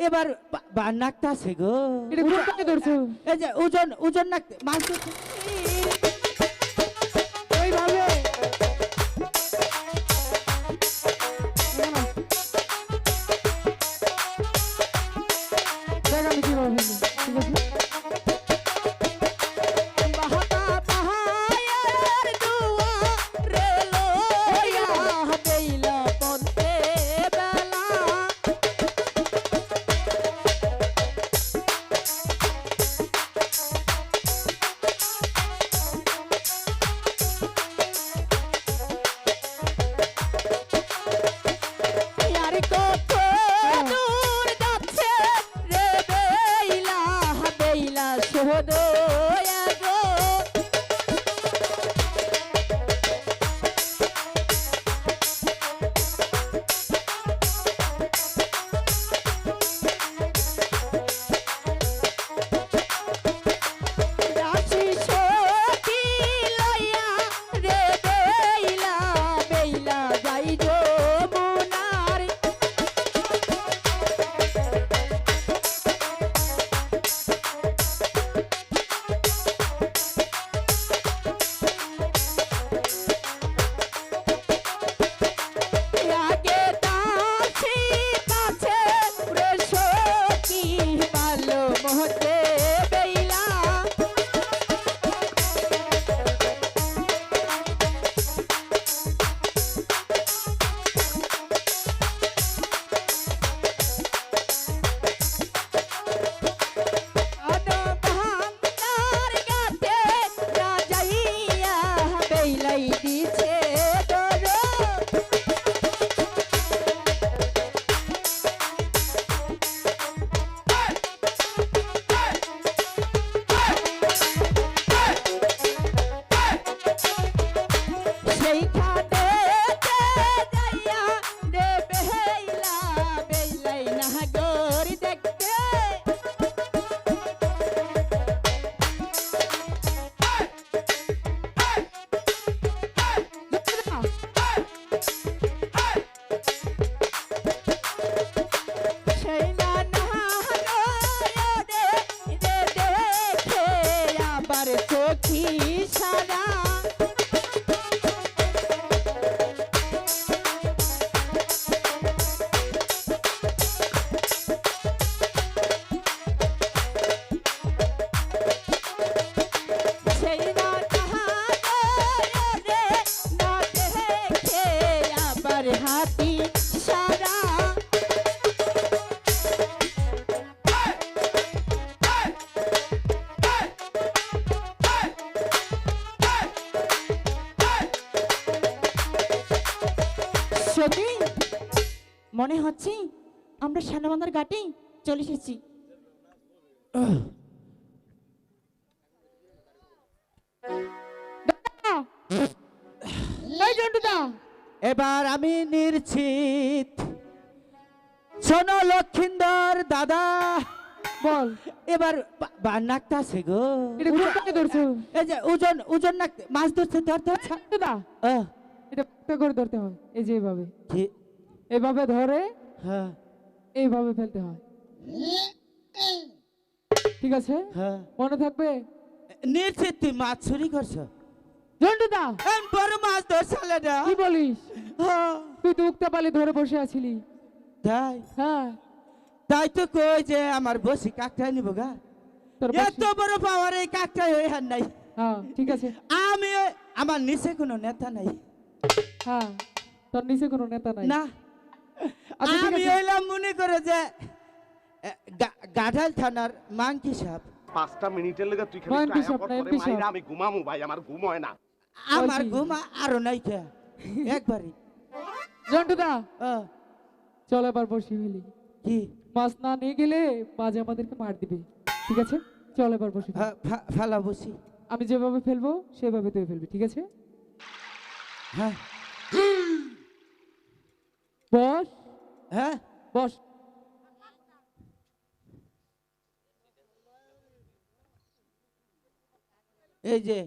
এবার নাকটা আছে গো। এটা কোন পাকে ধরছো? এই যে ওজন ওজন নাক মাছ ধরছে। এইভাবে দেখ আমি কিভাবে ফেলবো, ঠিক আছে? বাহাতা পাহাড়ের দুয়ারে লইয়া বেইলা পন্তে বেলা। আর কত দূর যাচ্ছে রে বেইলা বেইলা সোহদয়া গো। রাশি সখী লইয়া রে বেইলা বেইলা যাই যমুনার। আগে দাসী কাছে রে সখী ভালো মহতে বেইলা। আনো ভান্ডার গাতে না যাইয়া বেইলাই দিছে দরদ। সেইখানে যাইয়া রে বেইলা বেইলাই না গরি দেখতে। সেই না রে দেখে আবার চোখি সারা। সেই না রে না দেখে আবার হাতি সারা। সত্যি মনে হচ্ছে আমরা সানাবান্ধার ঘাটে চলে এসেছি। এই জন্টুদা, এবার আমি নিশ্চিত। শোনো লক্ষিন্দর দাদা, বল এবার নাকটা আছে গো। এটা কোন পাকে ধরছো? এই যে ওজন ওজন নাক মাছ ধরছে ধরতে। জন্টুদা, এটা একটা করে ধরতে হয়, এই যে এইভাবে এইভাবে ধরে হ্যাঁ এইভাবে ফেলতে হয়, ঠিক আছে? হ্যাঁ মনে থাকবে? নিশ্চিত তুই মাছ চুরি করছো। জন্টুদা, বড় মাছ ধরছালে না। কি বলিস? হ্যাঁ, তুই তো উক্তা পালি ধরে বসে আছিলি। তাই হ্যাঁ, তাই তো কই যে আমার বসি কাকটাই নিব গা। তোর এত বড় পাওয়ার এই কাকটাই হয়ে হার নাই। হ্যাঁ ঠিক আছে। আমি আমার নিচে কোনো নেতা নাই। হ্যাঁ, তোর নিচে কোনো নেতা নাই না, আচ্ছা, ঠিক আমি আছে। এলাম মনে করে যে গাঢাল থানার মাংকি সাহেব। 5টা মিনিটের লেগে তুই নয়ন খালি পিসাব, টাকা নয়ন করে পিসাব। মাইরা আমি ঘুমামু ভাই, আমার ঘুম হয় না। আমার বলছি। ঘুম আরো নাই কে একবারই। জন্টুদা, আহ, চল এবার বসি ফেলি। কি মাছ না নিয়ে গেলে মাঝে আমাদেরকে মার দিবে, ঠিক আছে? চল এবার বসি ফেলি। ফেলা বসি। আমি যেভাবে ফেলবো সেভাবে তুই ফেলবি, ঠিক আছে? হ্যাঁ বস, হ্যাঁ বস। এই যে